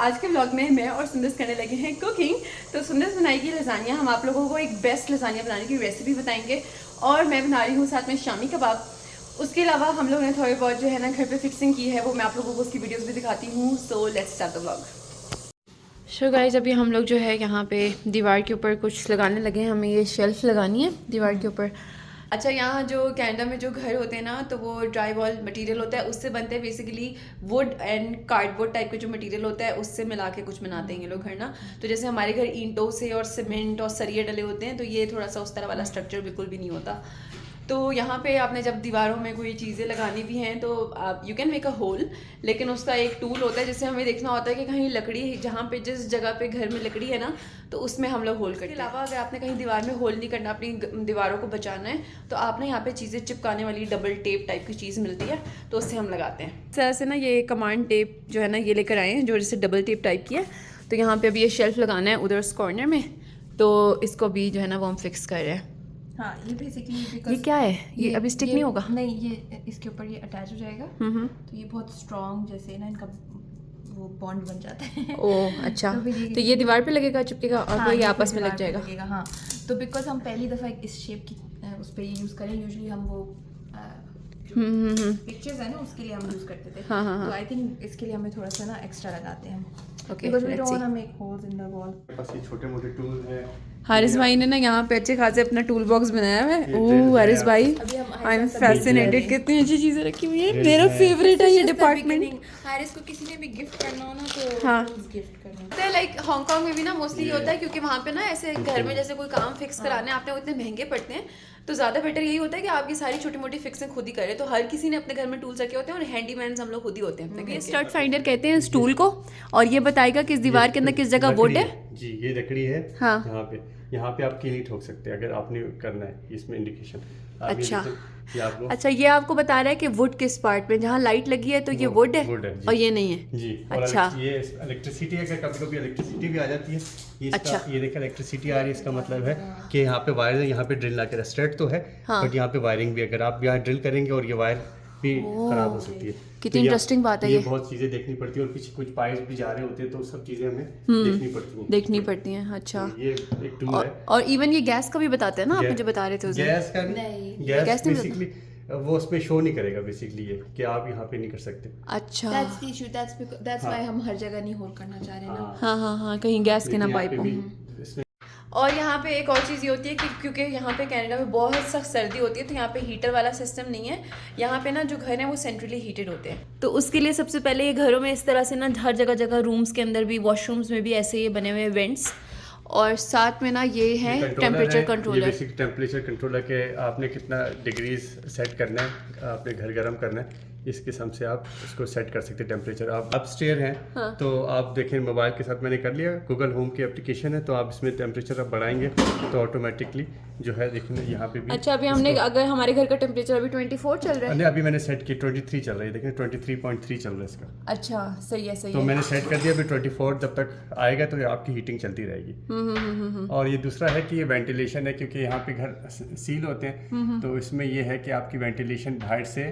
आज के व्लॉग में मैं और सुंदस करने लगे हैं कुकिंग। तो सुंदस बनाएगी लसानिया, हम आप लोगों को एक बेस्ट लसानिया बनाने की रेसिपी बताएंगे। और मैं बना रही हूँ साथ में शामी कबाब। उसके अलावा हम लोग ने थोड़ी बहुत जो है ना घर पे फिक्सिंग की है, वो मैं आप लोगों को उसकी वीडियोस भी दिखाती हूँ। So let's start the vlog. So guys, अभी हम लोग जो है यहाँ पे दीवार के ऊपर कुछ लगाने लगे हैं। हमें ये शेल्फ लगानी है दीवार के ऊपर। अच्छा, यहाँ जो कनाडा में जो घर होते हैं ना, तो वो ड्राई वॉल मटेरियल होता है, उससे बनते हैं basically. Would and cardboard type का जो मटेरियल होता है उससे मिला के कुछ बनाते हैं ये लोग घर ना। तो जैसे हमारे घर ईंटों से और सीमेंट और सरिये डले होते हैं, तो ये थोड़ा सा उस तरह वाला स्ट्रक्चर बिल्कुल भी नहीं होता। तो यहाँ पे आपने जब दीवारों में कोई चीज़ें लगानी भी हैं तो आप you can make a hole, लेकिन उसका एक टूल होता है जिससे हमें देखना होता है कि कहीं लकड़ी, जहाँ पे जिस जगह पे घर में लकड़ी है ना, तो उसमें हम लोग होल करते हैं। इसके अलावा अगर आपने कहीं दीवार में होल नहीं करना, अपनी दीवारों को बचाना है, तो आपने यहाँ पे चीज़ें चिपकाने वाली डबल टेप टाइप की चीज़ मिलती है, तो उससे हम लगाते हैं। इस तरह से ना ये कमांड टेप जो है ना ये लेकर आए हैं, जो जैसे डबल टेप टाइप की है। तो यहाँ पे अभी ये शेल्फ लगाना है उधर उस कॉर्नर में, तो इसको भी जो है ना वो हम फिक्स कर रहे हैं। हाँ, ये बेसिकली ये क्या है? ये अभी स्टिक नहीं होगा? नहीं, ये इसके ऊपर ये अटैच हो जाएगा। तो ये बहुत स्ट्रॉन्ग जैसे ना इनका वो बॉन्ड बन जाता है। ओह अच्छा। तो ये दीवार पे लगेगा, चिपकेगा और हाँ, ये आपस में लग जाएगा। हाँ, तो बिकॉज हम पहली दफ़ा इस शेप की उस पर यूज़ करें, यूजुअली हम वो पिक्चर्स है ना उसके लिए हम यूज़ करते थे। हाँ। तो आई थिंक इसके लिए हमें थोड़ा सा ना एक्स्ट्रा लगाते हैं हम। Okay, because we let's don't see. Want to make holes in the wall. बस ये छोटे मोटे टूल हैं। हारिस भाई ने ना यहाँ पे अच्छे खासे अपना टूल बॉक्स बनाया हुआ है। ये ओह drill हारिस है। भाई, अभी हम आई एम हारिस भाई फैसिनेटेड, कितनी अच्छी चीजें रखी हुई है। मेरा फेवरेट है ये डिपार्टमेंट। हारिस को किसी ने भी गिफ्ट करना हो ना तो हाँ। गिफ्ट करना। तो लाइक हांगकांग में भी ना मोस्टली ये होता है, क्योंकि वहाँ पे ना ऐसे घर में जैसे कोई काम फिक्स कराने आपने, वो इतने महंगे पड़ते हैं, तो ज़्यादा बेटर यही होता है कि आपकी सारी छोटी मोटी फिक्सिंग खुद ही करें। तो हर किसी ने अपने घर में टूल्स रखे होते हैं और हैंडीमैन्स हम लोग खुद ही होते हैं। ये स्टड फाइंडर कहते हैं इस टूल को, और ये बताएगा किस दीवार के अंदर किस जगह वुड है। जी, ये लकड़ी है। हाँ। यहाँ पे आप की नहीं ठोक सकते अगर आपने करना है, इसमें इंडिकेशन। अच्छा। ये आपको अच्छा, ये आपको बता रहा है कि वुड किस पार्ट में, जहाँ लाइट लगी है तो ये वुड है, जी। और ये नहीं है। जी। और अच्छा। ये इलेक्ट्रिसिटी, अगर कभी कभी इलेक्ट्रिसिटी भी आ जाती है, ये इसका अच्छा। ये देखा इलेक्ट्रिसिटी आ रही है, इसका मतलब है कि यहाँ पे वायर है, यहाँ पे ड्रिल ना करें। स्ट्रेट तो है, हाँ। बट यहाँ पे वायरिंग भी, अगर आप यहाँ ड्रिल करेंगे और ये वायर भी खराब हो सकती है। कितनी तो इंटरेस्टिंग बात है ये ये। बहुत चीजें देखनी पड़ती है, और पीछे कुछ पाइप्स भी जा रहे होते हैं, तो सब चीजें हमें देखनी पड़ती हैं। अच्छा। तो ये एक टूल है। और इवन ये गैस का भी बताते हैं ना, आप मुझे बता रहे थे उस दिन। गैस का नहीं। गैस गैस नहीं बेसिकली वो उसमें शो नहीं करेगा, बेसिकली ये कि आप यहाँ पे नहीं कर सकते। अच्छा। That's the issue, that's why हम हर जगह नहीं होल करना चाह रहे ना। हाँ, कहीं गैस के ना लेकिन यहाँ पाइप पे हो। भी इसमें और यहाँ पे एक और चीज़ ये होती है कि क्योंकि यहाँ पे कनाडा में बहुत सख्त सर्दी होती है, तो यहाँ पे हीटर वाला सिस्टम नहीं है। यहाँ पे ना जो घर है वो सेंट्रली हीटेड होते हैं, तो उसके लिए सबसे पहले ये घरों में इस तरह से ना हर जगह रूम्स के अंदर भी, वॉशरूम्स में भी ऐसे ये बने हुए वेंट्स, और साथ में ना ये है टेम्परेचर कंट्रोलर। ये बेसिक टेम्परेचर कंट्रोलर के आपने कितना डिग्रीज सेट करना है, आपने घर गर्म करना है, इस किस्म से आप उसको सेट कर सकते हैं टेम्परेचर। आप अपस्टेयर हैं। हाँ। तो आप देखें मोबाइल के साथ मैंने कर लिया, गूगल होम की एप्लीकेशन है, तो आप इसमें टेम्परेचर आप बढ़ाएंगे तो ऑटोमेटिकली जो है देखिए यहाँ पे भी। अच्छा, अभी हमने, अगर हमारे घर का टेम्परेचर अभी 24 चल रहा है। नहीं, अभी मैंने सेट की 23 चल रहा है, देखें 23.3 चल रहा है इसका। अच्छा, सही है तो मैंने सेट कर दिया, अभी 24 जब तक आएगा तो आपकी हीटिंग चलती रहेगी। और ये दूसरा है कि ये वेंटिलेशन है, क्योंकि यहाँ पे घर सील होते हैं, तो इसमें ये है कि आपकी वेंटिलेशन बाहर से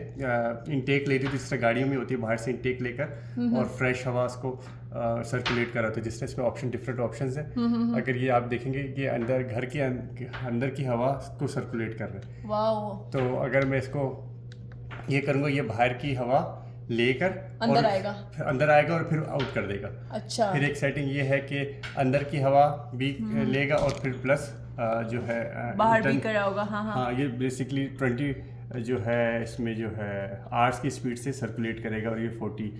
इनटेक लेती है, जिस तरह गाड़ियों में होती है, बाहर से इनटेक लेकर और फ्रेश हवा उसको सर्कुलेट कराते हैं, जिस तरह इसमें ऑप्शन डिफरेंट ऑप्शंस हैं। अगर ये आप देखेंगे कि अंदर घर के अंदर की हवा को सर्कुलेट कर रहे हैं। वाओ। तो अगर मैं इसको ये करूँगा, ये बाहर की हवा लेकर अंदर आएगा और फिर आउट कर देगा। अच्छा। फिर एक सेटिंग ये है कि अंदर की हवा भी लेगा और फिर प्लस जो है बाहर भी करा होगा। हाँ, ये बेसिकली 20 जो है इसमें जो है आवर्स की स्पीड से सर्कुलेट करेगा, और ये 40,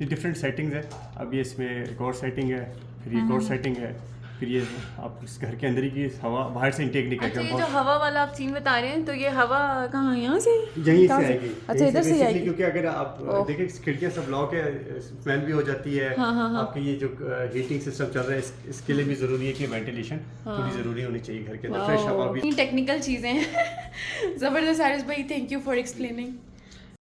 ये डिफरेंट सेटिंग्स है। अब ये इसमें एक और सेटिंग है, फिर ये एक और सेटिंग है, फिर ये आप इस घर के अंदर ही की हवा बाहर से इंटेक नहीं अच्छा, करते। ये जो हवा वाला आप सीन बता रहे हैं, तो ये हवा कहाँ, यहाँ से यहीं से आएगी। अच्छा, इधर से आएगी, क्योंकि अगर आप देखिए खिड़कियाँ सब लॉक है, स्मेल भी हो जाती है। आपके ये जो हीटिंग सिस्टम चल रहा है, इसके लिए भी जरूरी है कि वेंटिलेशन थोड़ी जरूरी होनी चाहिए घर के अंदर, फ्रेश हवा भी। टेक्निकल चीज़ें हैं। ज़बरदस्त हारिस भाई, थैंक यू फॉर एक्सप्लेनिंग।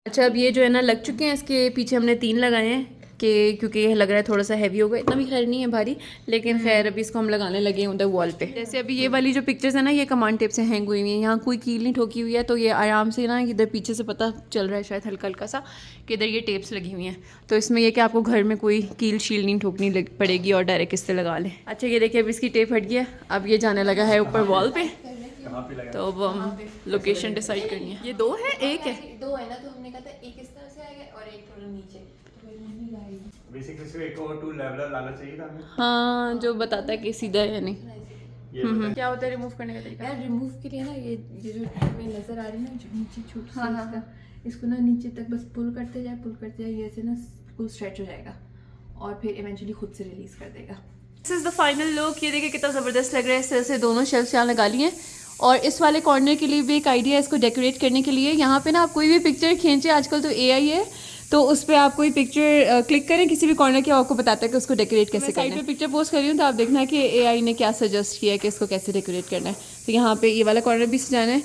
अच्छा, अब ये जो है ना लग चुके हैं, इसके पीछे हमने 3 लगाए हैं, कि क्योंकि ये लग रहा है थोड़ा सा हैवी होगा, इतना भी खैर नहीं है भारी, लेकिन खैर अभी इसको हम लगाने लगे हैं उधर वॉल पे। जैसे अभी ये वाली जो पिक्चर्स है ना, ये कमांड टेप से हैंग हुई हुई है, यहाँ कोई कील नहीं ठोकी हुई है, तो ये आराम से ना इधर पीछे से पता चल रहा है शायद हल्का हल्का सा कि इधर ये टेप्स लगी हुई हैं। तो इसमें ये कि आपको घर में कोई कील शील नहीं ठोकनी पड़ेगी और डायरेक्ट इससे लगा लें। अच्छा ये देखिए, अब इसकी टेप हट गया, अब ये जाने लगा है ऊपर वॉल पे। तो अब हम लोकेशन डिसाइड करनी है। ये 2 है, 1 है? 2 है ना, तो हमने कहा था एक इस तरह से आएगा और एक थोड़ा नीचे। बेसिकली इसको एक और 2 लेवलर लाना चाहिए था हमें। हाँ, जो बताता है कि सीधा है या नहीं। क्या होता है रिमूव करने का तरीका? यार रिमूव के लिए ना ये जो हमें नजर आ रही है ना, जो नीचे छोटी सी इसका, इसको ना नीचे तक बस पुल करते जाए, ये से ना फुल स्ट्रेच हो जाएगा और फिर इवेंचुअली खुद से रिलीज कर देगा। This is the final look. ये देखिए कितना ज़बरदस्त लग रहा है। इस तरह से दोनों शेल्फ्स यहाँ लगा लिए हैं और इस वाले कॉर्नर के लिए भी एक आइडिया है इसको डेकोरेट करने के लिए। यहाँ पे ना आप कोई भी पिक्चर खींचे, आजकल तो AI है, तो उस पर आप कोई पिक्चर क्लिक करें किसी भी कॉर्नर के, आपको बताता है कि उसको डेकोरेट कैसे करना है। साइड पे पिक्चर पोस्ट कर रही हूँ, तो आप देखना कि AI ने क्या सजेस्ट किया है कि इसको कैसे डेकोरेट करना है। तो यहाँ पे ये वाला कॉर्नर भी सजाना है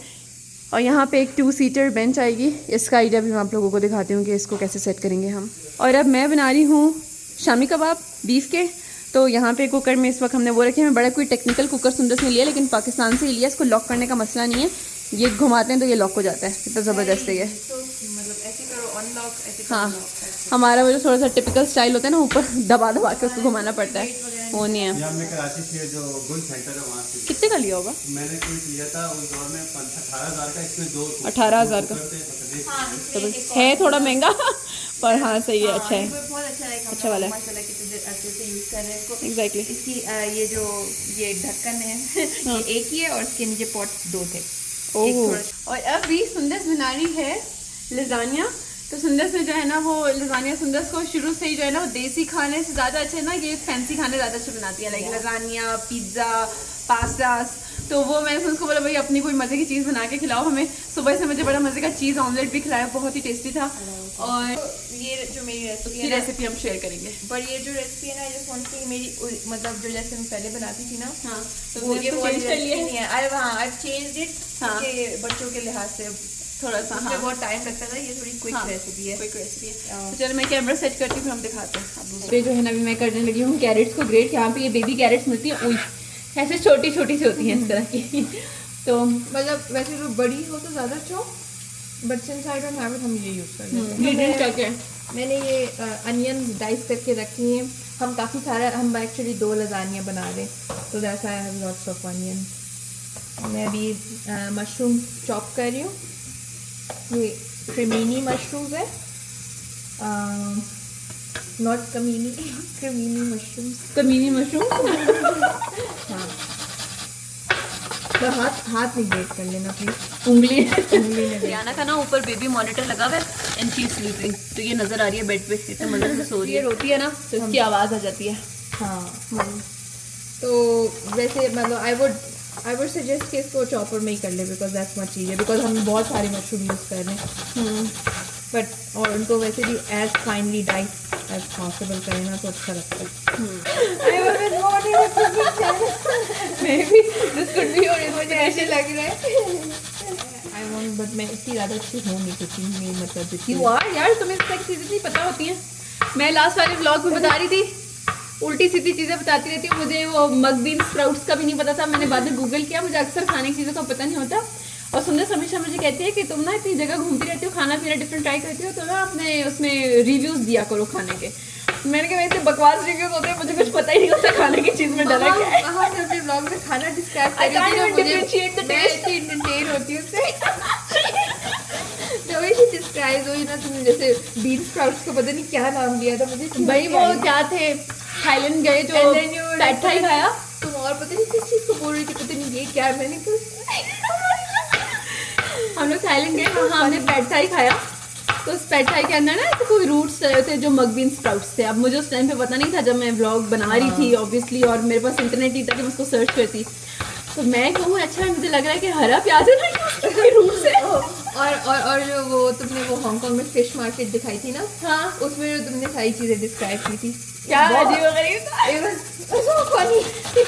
और यहाँ पे एक 2 सीटर बेंच आएगी। इसका आइडिया भी मैं आप लोगों को दिखाती हूँ कि इसको कैसे सेट करेंगे हम। और अब मैं बना रही हूँ शामी कबाब बीफ के। तो यहाँ पे कुकर में इस वक्त हमने वो रखे हैं, बड़ा कोई टेक्निकल कुकर सुंदर से लिया, लेकिन पाकिस्तान से ही लिया। इसको लॉक करने का मसला नहीं है, ये घुमाते हैं तो ये लॉक हो जाता है। कितना ज़बरदस्त है ये। मतलब ऐसे करो अनलॉक, ऐसे हाँ, हमारा वो जो थोड़ा सा टिपिकल स्टाइल होता है ना, ऊपर दबा दबा के उसको घुमाना पड़ता है, वो नहीं है। यहाँ मैं कराची से जो गुल सेंटर है वहाँ से। कितने का लिया होगा? मैंने कोई लिया था उस दौर में 18,000 का, इसमें 2 18,000 का तो है, थोड़ा महंगा पर हाँ सही है, अच्छा है, बहुत अच्छा है, अच्छा वाला है। माशाल्लाह कितने अच्छे से यूज कर रहे हैं इसको। एग्जैक्टली। इसकी ये जो ये ढक्कन है ये एक ही है और इसके नीचे पॉट 2 थे। और अब भी सुंदर बना रही है लजानिया। तो सुंदर में जो है ना, वो लजानिया सुंदर को शुरू से ही जो है ना, वो देसी खाने से ज़्यादा अच्छे ना ये फैंसी खाने ज़्यादा अच्छे बनाती है, लाइक लजानिया, पिज़्ज़ा, पास्तास। तो वो मैंने उसको बोला भाई अपनी कोई मज़े की चीज़ बना के खिलाओ हमें। सुबह से मुझे बड़ा मज़े का चीज़ ऑमलेट भी खिलाया, बहुत ही टेस्टी था। और ये जो मेरी रेसिपी हम शेयर करेंगे। पर ये जो रेसिपी है ना, ये फोन की मेरी मतलब जो जैसे मैं पहले बनाती थी ना, हाँ, तो वो ये चेंज कर लिया नहीं है। आई चेंज्ड इट के बच्चों के लिहाज से थोड़ा सा, हाँ, बहुत टाइम लगता था। ये थोड़ी क्विक रेसिपी है, क्विक रेसिपी है। तो चलो मैं कैमरा सेट करती हूँ, फिर हम दिखाते हैं। अब जो है ना, अभी मैं करने लगी हूँ कैरेट्स को ग्रेट। यहाँ पे ये बेबी कैरेट्स मिलती है, उई ऐसे छोटी छोटी सी होती हैं इस तरह की। तो मतलब वैसे तो बड़ी हो तो ज़्यादा अच्छा, but since I don't have it, हम ये यूज़ करते हैं। मैंने ये अनियन डाइस करके रखी हैं। हम काफ़ी सारा, हम एक्चुअली 2 लजानिया बना रहे हैं, तो that's I have lots of onion. मैं अभी मशरूम चॉप कर रही हूँ। ये क्रीमीनी मशरूम है, नॉट कमीनी, क्रीमीनी मशरूम, कमीनी मशरूम। हाँ, तो हाथ नहीं ग्रेट कर लेना प्लीज, उंगली में। याना का ना ऊपर बेबी मॉनिटर लगा हुआ है एंड शी इज स्लीपिंग, तो ये नजर आ रही है बेड पे, इतने मजे से सो रही है। रोती है ना तो इसकी आवाज़ आ जाती है। हाँ, तो वैसे मतलब आई वुड सजेस्ट कि इसको चॉपर में ही कर ले, because that's much easier, because हम बहुत सारे मशरूम यूज़ कर रहे हैं। बट और उनको वैसे भी as finely dice as possible करें ना, तो अच्छा लगता है। Maybe this could be your मुझे ऐसे लग रहा है आई वांट, बट मैं इतनी ज़्यादा अच्छी हूँ नहीं कुकिंग में, मतलब जितनी यार तुम्हें इस तरह की चीज़ें नहीं पता होती हैं। मैं लास्ट वाले व्लॉग में बता रही थी, उल्टी सीधी चीज़ें बताती रहती हूँ। मुझे वो मग बीन स्प्राउट्स का भी नहीं पता था, मैंने बाद में गूगल किया। मुझे अक्सर खाने की चीज़ों का पता नहीं होता। और सुंदर हमेशा मुझे कहती है कि तुम ना इतनी जगह घूमती रहती हो, खाना पीना डिफरेंट ट्राई करती हो, तो ना अपने उसमें रिव्यूज़ दिया करो खाने के। मैंने कहा वैसे बकवास रिव्यूज़ होते हैं, मुझे कुछ पता ही नहीं होता खाने की चीज़ में डरा क्या है। हाँ, जब अपने ब्लॉग में खाना डिस्क्राइब कर रही थी ना, मुझे मैं इतनी इंटरटेन होती हूँ उससे। जो वैसे डिस्क्राइब हुई ना, तुमने जैसे बीन स्प्राउट्स को पता नहीं क्या नाम दिया था मुझे, भाई वो क्या थे, थाईलैंड गए जो पैड थाई खाया, तुम और पता नहीं किस चीज़ को बोल रही थी, पता नहीं ये क्या है। मैंने तो हम लोग थाईलैंड गए, वहाँ हमने पैड थाई खाया। तो उस पैड थाई के अंदर ना ऐसे कोई रूट्स थे जो मग बीन स्प्राउट्स थे। अब मुझे उस टाइम पे पता नहीं था, जब मैं व्लॉग बना रही थी ऑब्वियसली, और मेरे पास इंटरनेट नहीं था कि मैं उसको सर्च करती। तो मैं कहूँ अच्छा मुझे लग रहा है कि हरा प्याज है ना, रूट्स है। और जो वो तुमने वो हांगकांग में फिश मार्केट दिखाई थी ना, हाँ उसमें जो तुमने सारी चीजें डिस्क्राइब की थी, क्या अजीब और गरीब था। it was so funny.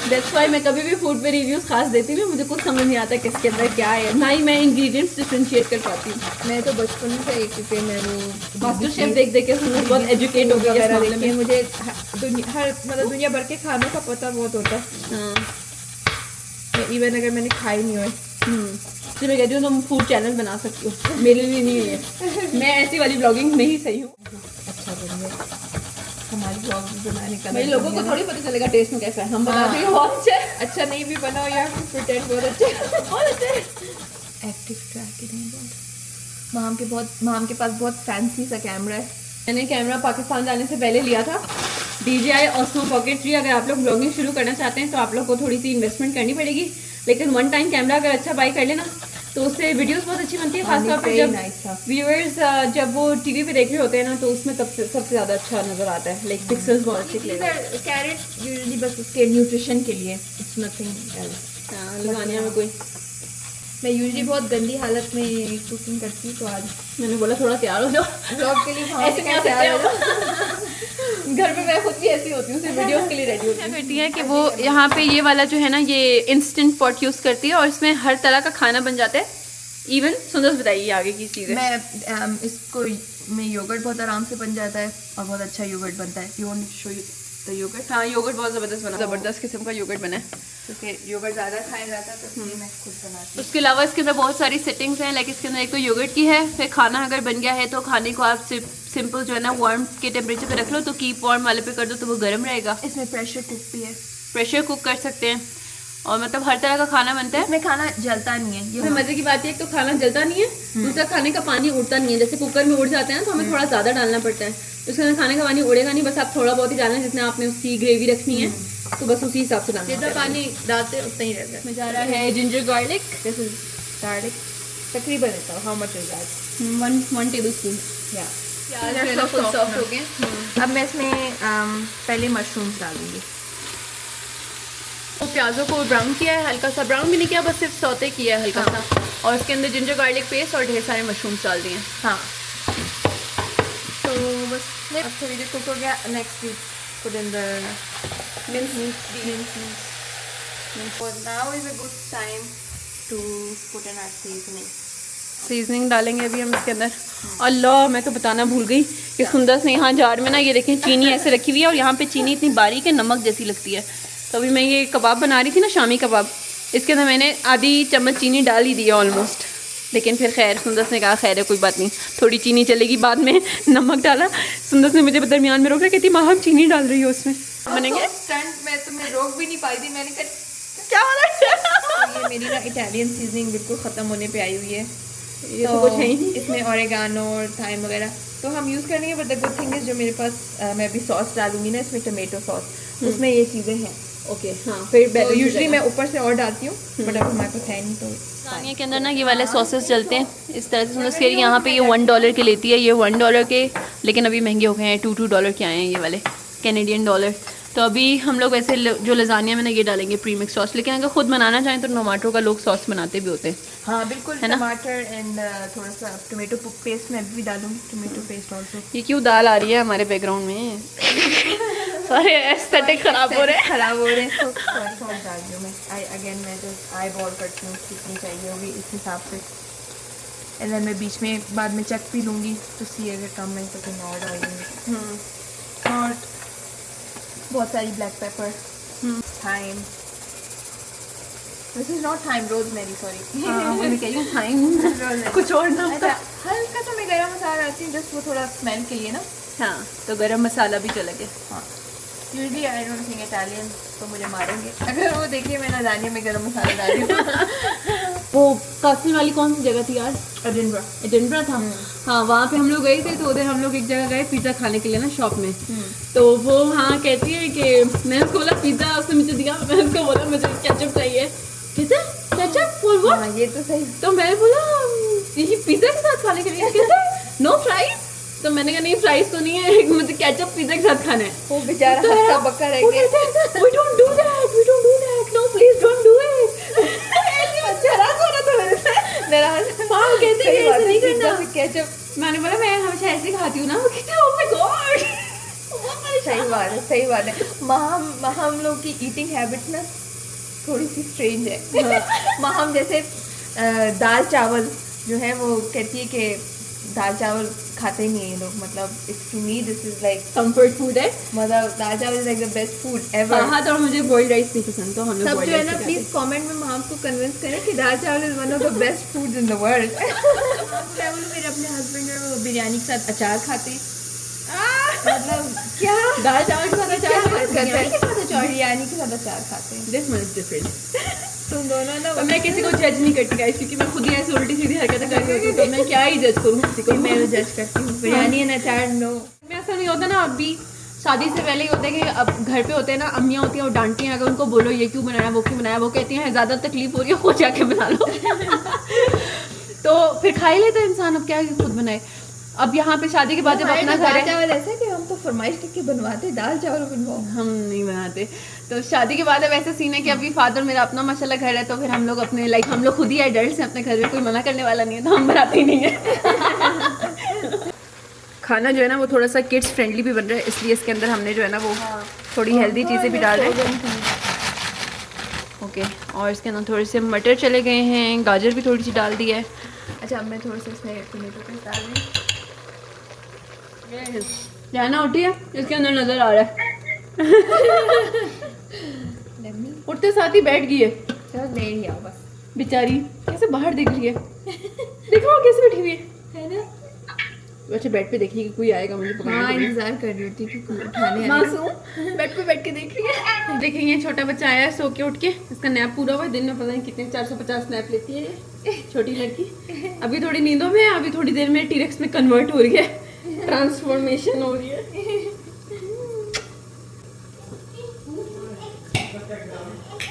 That's why मैं कभी भी फूड पे रिव्यूज खास देती हूँ, मुझे कुछ समझ नहीं आता किसके अंदर क्या है, ना ही मैं इंग्रेडिएंट्स डिफरेंशिएट कर पाती हूँ। मैं तो बचपन से क्योंकि मैं वो मास्टर शेफ देख देख के हम बहुत एजुकेट हो गए इस वगैरह मामले देखी है, में। मुझे हर मतलब दुनिया भर के खानों का पता बहुत होता है। हाँ इवन अगर मैंने खाई नहीं हो, तो मैं कहती हूँ तुम फूड चैनल बना सकती हो, मेरे लिए नहीं है ये। मैं ऐसी वाली ब्लॉगिंग में ही सही हूँ। अच्छा बढ़िया, हमारी ब्लॉग भी बनाने का भाई लोगों को थोड़ी पता चलेगा टेस्ट में कैसा है, हम बताते हैं बहुत अच्छा है। अच्छा नहीं भी बनाओ यार, प्रिटेंड बहुत अच्छे बहुत अच्छा है। एक्टिव ट्रैकिंग माम के पास बहुत फैंसी सा कैमरा है। मैंने कैमरा पाकिस्तान जाने से पहले लिया था, DJI Osmo Pocket 3। अगर आप लोग ब्लॉगिंग शुरू करना चाहते हैं तो आप लोग को थोड़ी सी इन्वेस्टमेंट करनी पड़ेगी, लेकिन वन टाइम कैमरा अगर अच्छा बाई कर लेना तो उससे वीडियोस बहुत अच्छी बनती है, खासतौर पर जब व्यूअर्स जब वो टीवी पे देख रहे होते हैं ना, तो उसमें तब सबसे ज़्यादा अच्छा नज़र आता है, लाइक पिक्सल्स बहुत अच्छे क्लियर। कैरेट यूजुअली बस उसके न्यूट्रिशन के लिए, इट्स नथिंग एल्स। हाँ लगानिया में कोई, मैं यूजुअली बहुत गंदी हालत में कुकिंग करती हूँ, तो आज मैंने बोला थोड़ा तैयार हो जाओ ब्लॉग के लिए ऐसे नहीं तैयार हो सकते जाओ। घर पे मैं खुद भी ऐसी होती हूँ, सिर्फ वीडियोस के लिए रेडी होती हूँ। करती है कि वो यहाँ पे ये वाला जो है ना, ये इंस्टेंट पॉट यूज़ करती है और इसमें हर तरह का खाना बन जाता है। इवन सुंदर बताइए आगे की चीज़ें। मैं इसको में योगर्ट बहुत आराम से बन जाता है और बहुत अच्छा योगर्ट बनता है। You want to show you the yogurt? हाँ योगर्ट बहुत ज़बरदस्त बना, ज़बरदस्त किस्म का योगर्ट बना है, क्योंकि योगर्ट ज़्यादा खाया जाता है तो इसलिए मैं खुद बनाती हूँ। उसके अलावा इसके अंदर बहुत सारी सेटिंग्स हैं, लाइक इसके अंदर एक तो योगर्ट की है, फिर खाना अगर बन गया है तो खाने को आप सिंपल जो है ना वार्म के टेम्परेचर पे रख लो, तो कीप वार्म वाले पे कर दो तो वो गर्म रहेगा। इसमें प्रेशर कुक भी है, प्रेशर कुक कर सकते हैं और मतलब हर तरह का खाना बनता है। इसमें खाना जलता नहीं है। इसमें मजे की बात है, एक तो खाना जलता नहीं है, दूसरा खाने का पानी उड़ता नहीं है। जैसे कुकर में उड़ जाते हैं तो हमें थोड़ा ज़्यादा डालना पड़ता है, तो उसके अंदर खाने का पानी उड़ेगा नहीं, बस आप थोड़ा बहुत ही डालना है, जितना आपने उसकी ग्रेवी रखनी है तो बस उसी हिसाब से डालना जितना होता है। पानी डालते हैं उतना ही रहता है। इसमें जा रहा है ginger garlic, this is garlic, तकरीबन इतना। How much is that? 1 tablespoon. या प्याज जो है ना फुल सॉफ्ट हो गए। अब मैं इसमें पहले मशरूम्स डालूंगी। तो प्याज़ों को ब्राउन किया है, हल्का सा ब्राउन भी नहीं किया, बस सिर्फ सौते किया है हल्का सा, और इसके अंदर जिंजर गार्लिक पेस्ट और ढेर सारे मशरूम्स डाल दिए। हाँ, तो बस अब थोड़ी देर कुक हो गया। Next we put in the mince now is a good time to put in our seasoning. Seasoning डालेंगे अभी हम इसके अंदर। अल्लाह मैं तो बताना भूल गई कि सुंदर से यहाँ जार में ना ये देखें चीनी ऐसे रखी हुई है, और यहाँ पे चीनी इतनी बारीक है नमक जैसी लगती है। तो अभी मैं ये कबाब बना रही थी ना, शामी कबाब, इसके अंदर मैंने आधी चम्मच चीनी डाल ही दी है ऑलमोस्ट, लेकिन फिर खैर सुंदर ने कहा खैर है कोई बात नहीं, थोड़ी चीनी चलेगी, बाद में नमक डाला। सुंदर ने मुझे दरमियान में रोक रहा, कहती माँ हम चीनी डाल रही हो उसमें। बनेंगे स्टंट मैं तुम्हें रोक भी नहीं पाई थी, मैंने कहा क्या वाला तो ये मेरी ना इटालियन सीजनिंग बिल्कुल ख़त्म होने पे आई हुई है। ये तो कुछ है ही नहीं। इसमें ओरेगानो और थाइम वगैरह तो हम यूज़ करेंगे, but the good thing is जो मेरे पास मैं अभी सॉस डालूंगी ना इसमें, टमेटो सॉस, उसमें ये चीज़ें हैं। ओके हाँ, फिर यूजुअली मैं ऊपर से और डालती हूँ, बट अब हमारे पास है नहीं तो लासान्या के अंदर ना ये वाले सॉसेस चलते हैं इस तरह से। समझ के यहाँ पे ये $1 के लेती है, ये $1 के, लेकिन अभी महंगे हो गए हैं, $2 के आए हैं ये वाले कैनेडियन डॉलर। तो अभी हम लोग वैसे जो लजानिया में ना ये डालेंगे प्रीमिक्स सॉस, लेकिन अगर खुद बनाना चाहें तो टमाटो का लोग सॉस बनाते भी होते हैं। हाँ बिल्कुल, है ना? टमाटर एंड थोड़ा सा टोमेटो पेस्ट मैं भी डालूंगी, टोमेटो पेस्ट ऑल्सो। ये क्यों दाल आ रही है हमारे बैकग्राउंड में? सारे एस्थेटिक खराब हो रहे हैं। खराब हो रहे हैं तो थोड़ा डाल दूँ मैं। मैं जो आई बॉल करती हूँ कितनी चाहिए होगी इस हिसाब से, एंड देन मैं बीच में बाद में चेक भी लूँगी तो सी अगर कम है तो फिर और डालूँगी। और बहुत सारी black pepper, thyme, this is not thyme, rosemary, sorry. हाँ, मैं कह रही हूँ थाइम कुछ और ना होता। हल्का सा मैं गरम मसाला डालती हूँ जस्ट वो थोड़ा स्मेल के लिए ना। हाँ तो गरम मसाला भी चलेगा। हाँ usually I don't think Italian तो मुझे मारेंगे अगर वो देखिए मैं लजानिया में गरम मसाला डाल रही हूँ। वो कासिम वाली कौन सी जगह थी यार? एडिनबरा था। हाँ वहाँ पे हम लोग गए थे, तो उधर हम लोग एक जगह गए पिज़्ज़ा खाने के लिए ना शॉप में। तो वो हाँ कहती है कि मैं उसको बोला पिज़्ज़ा, उसने मुझे दिया, मैं उसको बोला मुझे केचप चाहिए। कहते केचप फॉर व्हाट? हाँ ये तो सही। तो मैं बोला ये पिज़्ज़ा के साथ खाने के लिए? कहते नो फ्राइज। तो मैंने कहा नहीं फ्राइज तो नहीं है, मुझे केचप पिज़्ज़ा के साथ खाना है। वो बेचारा हक्का बक्का रह गया। We don't do that, no please don't do it। अच्छा रात हो रहा था मेरे से, नाराज। हाँ वो कहते हैं ऐसे नहीं करना। केचप मैंने बोला मैं हमेशा ऐसे खाती हूँ ना, वो कहते हैं ओह माय गॉड। सही बात है। हम लोग की ईटिंग हैबिट ना थोड़ी सी स्ट्रेंज है। हम जैसे दाल चावल जो है वो कहती है कि दाल चावल खाते ही नहीं है ये लोग, मतलब to me this is like comfort food है, मतलब dal chawal is like the best food ever. हाँ तो मुझे बॉइल्ड राइस नहीं पसंद, तो हम लोग सब जो है ना प्लीज कमेंट में हम को कन्विंस करें कि दाल chawal is one of the best foods in the world. चावल मेरे अपने हस्बैंड और बिरयानी के साथ अचार खाते, मतलब क्या दाल चावल के साथ अचार बिरयानी के साथ अचार, बिरयानी के साथ अचार खाते हैं। This much different. तुम दोनों ना मैं किसी को जज नहीं करती गाइस, क्योंकि मैं खुद ही ऐसे उल्टी सीधी हरकतें करती हूँ, तो मैं क्या ही जज करूँ किसी को। मैं जज करती हूँ बिरयानी एंड अचार नो। में ऐसा नहीं होता ना, अभी शादी से पहले ही होता है कि अब घर पे होते हैं ना, अम्मियाँ होती हैं और डांटती हैं, अगर उनको बोलो ये क्यों बनाया वो क्यों बनाया, वो कहती हैं ज़्यादा तकलीफ हो रही है हो जाके बना लो। तो फिर खा ही लेता है इंसान, अब क्या है कि खुद बनाए। अब यहाँ पे शादी के बाद जब अपना घर दाल है, चावल ऐसा कि हम तो फरमाइश करके बनवाते दाल चावल बनवाओ, हम नहीं बनाते। तो शादी के बाद अब ऐसा सीन है कि अभी फादर मेरा अपना माशाल्लाह घर है, तो फिर हम लोग अपने लाइक हम लोग खुद ही एडल्ट्स हैं अपने घर में, कोई मना करने वाला नहीं है, तो हम बनाते ही नहीं है। खाना जो है ना वो थोड़ा सा किड्स फ्रेंडली भी बन रहा है, इसलिए इसके अंदर हमने जो है ना वो थोड़ी हेल्दी चीज़ें भी डाल रहे हैं। ओके, और इसके अंदर थोड़े से मटर चले गए हैं, गाजर भी थोड़ी सी डाल दी है। अच्छा अब मैं थोड़ा सा इसमें टोमेटो पेस्ट डाल रही हूँ। जाना उठी है, इसके अंदर नजर आ रहा है। उठते साथ ही बैठ गई है चलो ले ही आओ बस। बेचारी, कैसे बाहर देख रही है। देखो वो कैसे बैठी हुई है ना। अच्छा बेड पे देखिए कि कोई आएगा मुझे पकड़ने हाँ के लिए। इंतजार कर रही थी कि कोई उठाने आएगा। मासूम बेड पे बैठ के देख रही है। देखें ये छोटा बच्चा आया है सो के उठ के, इसका नैप पूरा हुआ है, दिन में पता नहीं कितने 450 नैप लेती है ये छोटी लड़की। अभी थोड़ी नींदों में है, अभी थोड़ी देर में टीरेक्स में कन्वर्ट हो रही है, ट्रांसफॉर्मेशन हो रही है।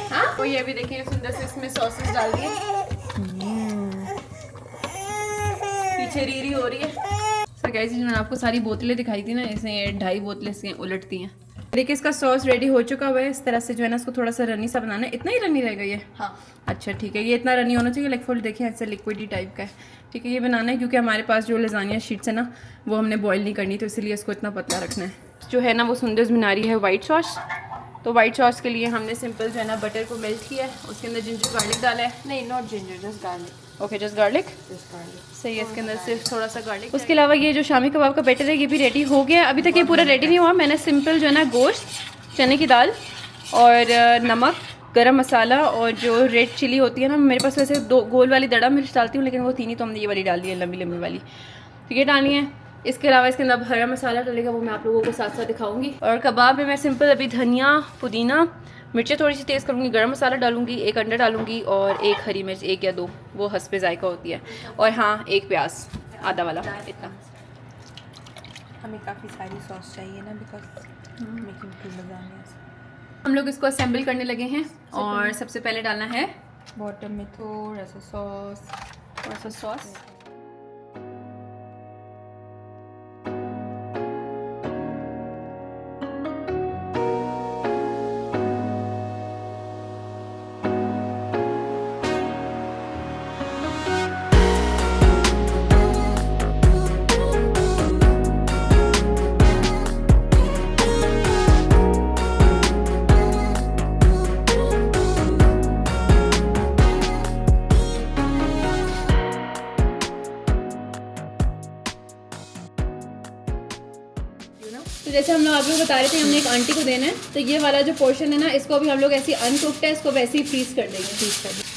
हाँ वो ये अभी देखिए सुंदर से इसमें सॉसेस डाल दिए, पीछे रीरी हो रही है। सो गाइस मैंने आपको सारी बोतलें दिखाई थी ना, ऐसे 2.5 बोतलें इसके उलटती हैं। देखिए इसका सॉस रेडी हो चुका हुआ है, इस तरह से जो है ना इसको थोड़ा सा रनी सा बनाना है। इतना ही रनी रहेगा ये? हाँ अच्छा ठीक है, ये इतना रनी होना चाहिए, लाइक फुल देखिए ऐसे लिक्विडी टाइप का है। ठीक है ये बनाना है क्योंकि हमारे पास जो लजानिया शीट्स है ना वो हमने बॉईल नहीं करनी, तो इसलिए इसको इतना पतला रखना है। जो है ना वो सुंदर बना रही है वाइट सॉस, तो वाइट सॉस के लिए हमने सिंपल जो है ना बटर को मेल्ट किया है, उसके अंदर जिंजर गार्लिक डाला है। नहीं not ginger just garlic. Okay just garlic सही है, इसके अंदर सिर्फ थोड़ा सा गार्लिक। उसके अलावा ये जो शामी कबाब का बैटर है ये भी रेडी हो गया। अभी तक ये पूरा रेडी नहीं हुआ, मैंने सिंपल जो है ना गोश्त, चने की दाल और नमक, गरम मसाला और जो रेड चिली होती है ना, मेरे पास वैसे 2 गोल वाली दड़ा मिर्च डालती हूँ, लेकिन वो थी नहीं तो हमने ये वाली डाल दी है, लंबी लंबी वाली। तो ये डालनी है। इसके अलावा इसके अंदर हरा मसाला डलेगा, वो मैं आप लोगों को साथ साथ दिखाऊंगी। और कबाब में मैं सिंपल अभी धनिया, पुदीना, मिर्चें थोड़ी सी तेज़ करूँगी, गरम मसाला डालूंगी, 1 अंडा डालूंगी और 1 हरी मिर्च, 1 या 2, वो हस्बे जायका होती है। और हाँ 1 प्याज आधा वाला, इतना। हमें काफ़ी सारी सॉस चाहिए ना बिकॉज मेकिंग टू लजानिया। हम लोग इसको असेंबल करने लगे हैं और सबसे पहले डालना है बॉटम में थोड़ा सा सॉस। तो जैसे हम लोग आप लोग बता रहे थे हमने एक आंटी को देना है, तो ये वाला जो पोर्शन है ना इसको अभी हम लोग ऐसे अनकुक्ड है, इसको वैसे ही फ्रीज कर देंगे।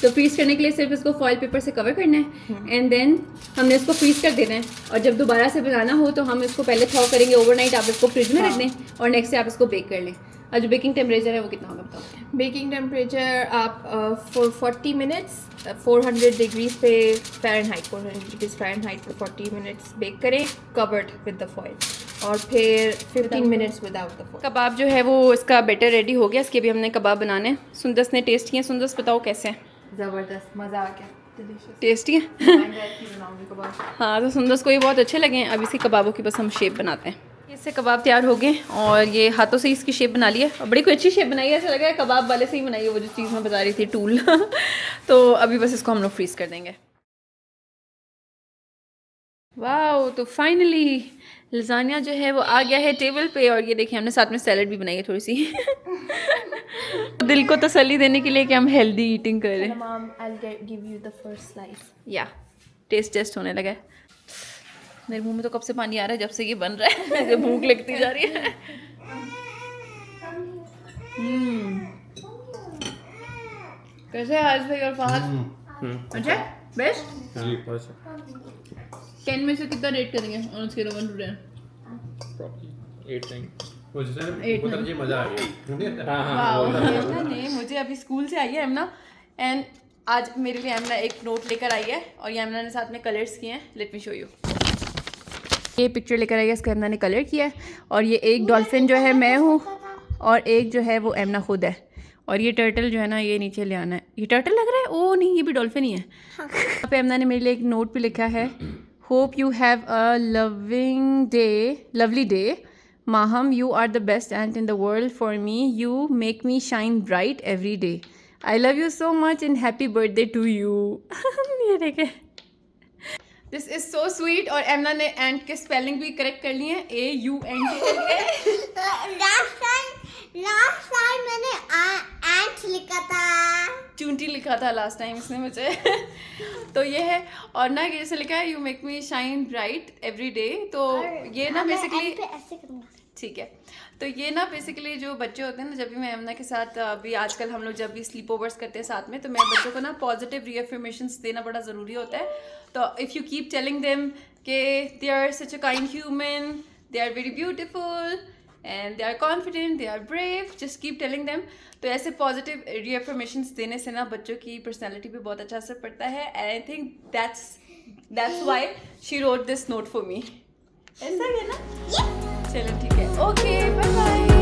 तो फ्रीज करने के लिए सिर्फ इसको फॉइल पेपर से कवर करना है एंड देन हमने इसको फ्रीज कर देना है। और जब दोबारा से बनाना हो तो हम इसको पहले थॉ करेंगे ओवरनाइट, आप इसको फ्रिज में रख दें और नेक्स्ट से आप इसको बेक कर लें। और जो बेकिंग टेम्परेचर है वो कितना होगा बताओ? बेकिंग टेम्परेचर आप 40 मिनट्स 400 डिग्रीज पे फ़ारेनहाइट 400 डिग्रीज फ़ारेनहाइट पे 40 मिनट्स बेक करें कवर्ड विद द फॉइल, और फिर 15 मिनट्स विदाउट द फॉइल। कबाब जो है वो इसका बैटर रेडी हो गया, इसके भी हमने कबाब बनाने हैं। सुंदस ने टेस्ट किए, सुंदस बताओ कैसे हैं? ज़बरदस्त, मज़ा आ गया, डिलीशियस। टेस्टी है? बनाऊंगी कबाब। हाँ तो सुंदस को ये बहुत अच्छे लगे हैं। अब इसी कबाबों की बस हम शेप बनाते हैं। इससे कबाब तैयार हो गए और ये हाथों से इसकी शेप बना ली है और बड़ी कोई अच्छी शेप बनाई है, ऐसा लगा है कबाब वाले से ही बनाई है, वो जो चीज़ मैं बता रही थी टूल। तो अभी बस इसको हम लोग फ्रीज़ कर देंगे। वाह, तो फाइनली लजानिया जो है वो आ गया है टेबल पे। और ये देखिए हमने साथ में सैलड भी बनाई है थोड़ी सी दिल को तसल्ली देने के लिए कि हम हेल्दी ईटिंग कर रहे हैं। Mom, I'll give you the first slice. या टेस्ट होने लगा है। मेरे मुंह में तो कब से पानी आ रहा है जब से ये बन रहा है मुझे भूख लगती जा रही है। कैसे है आज भाई और फहद? अच्छा बेस्ट। 10 में से कितना रेट करेंगे ऑन स्केल ऑफ 1 to 10? मजा आ गया। वाह, नहीं मुझे अभी स्कूल से आई है एमना एंड आज मेरे लिए एमना एक नोट लेकर आई है और ये एमना ने साथ में कलर्स किए हैं। Let me show you. ये पिक्चर लेकर आई है, इसको एमना ने कलर किया है और ये एक डॉल्फिन जो है मैं हूँ और एक जो है वो एमना खुद है और ये टर्टल जो है ना ये नीचे ले आना है। ये टर्टल लग रहा है? ओ नहीं, ये भी डॉल्फिन ही है। यहाँ पे एमना ने मेरे लिए एक नोट भी लिखा है, hope you have a lovely day Maham, you are the best aunt in the world for me. You make me shine bright every day. I love you so much and happy birthday to you. ये देखे। This is so sweet और एमना ने एंट के spelling भी correct कर लिए हैं, AUNT। Last time मैंने एंट लिखा था, चूंटी लिखा था लास्ट टाइम इसने मुझे तो ये है। और ना ये जैसे लिखा है you make me shine bright every day. तो ये ना बेसिकली ऐसे करूँगा। ठीक है, तो ये ना बेसिकली जो बच्चे होते हैं ना, जब भी मैं एमना के साथ अभी आजकल हम लोग जब भी स्लीप ओवर्स करते हैं साथ में, तो मैं बच्चों को ना पॉजिटिव रीअफर्मेशंस देना बड़ा ज़रूरी होता है। तो if you keep telling them कि they are such a kind human, they are very beautiful and they are confident, they are brave, just keep telling them. तो ऐसे पॉजिटिव रीअफर्मेशंस देने से ना बच्चों की पर्सनैलिटी पे बहुत अच्छा असर पड़ता है। And I think that's why she wrote this note for me. ऐसा ही है ना? चलो ठीक है, ओके बाय बाय।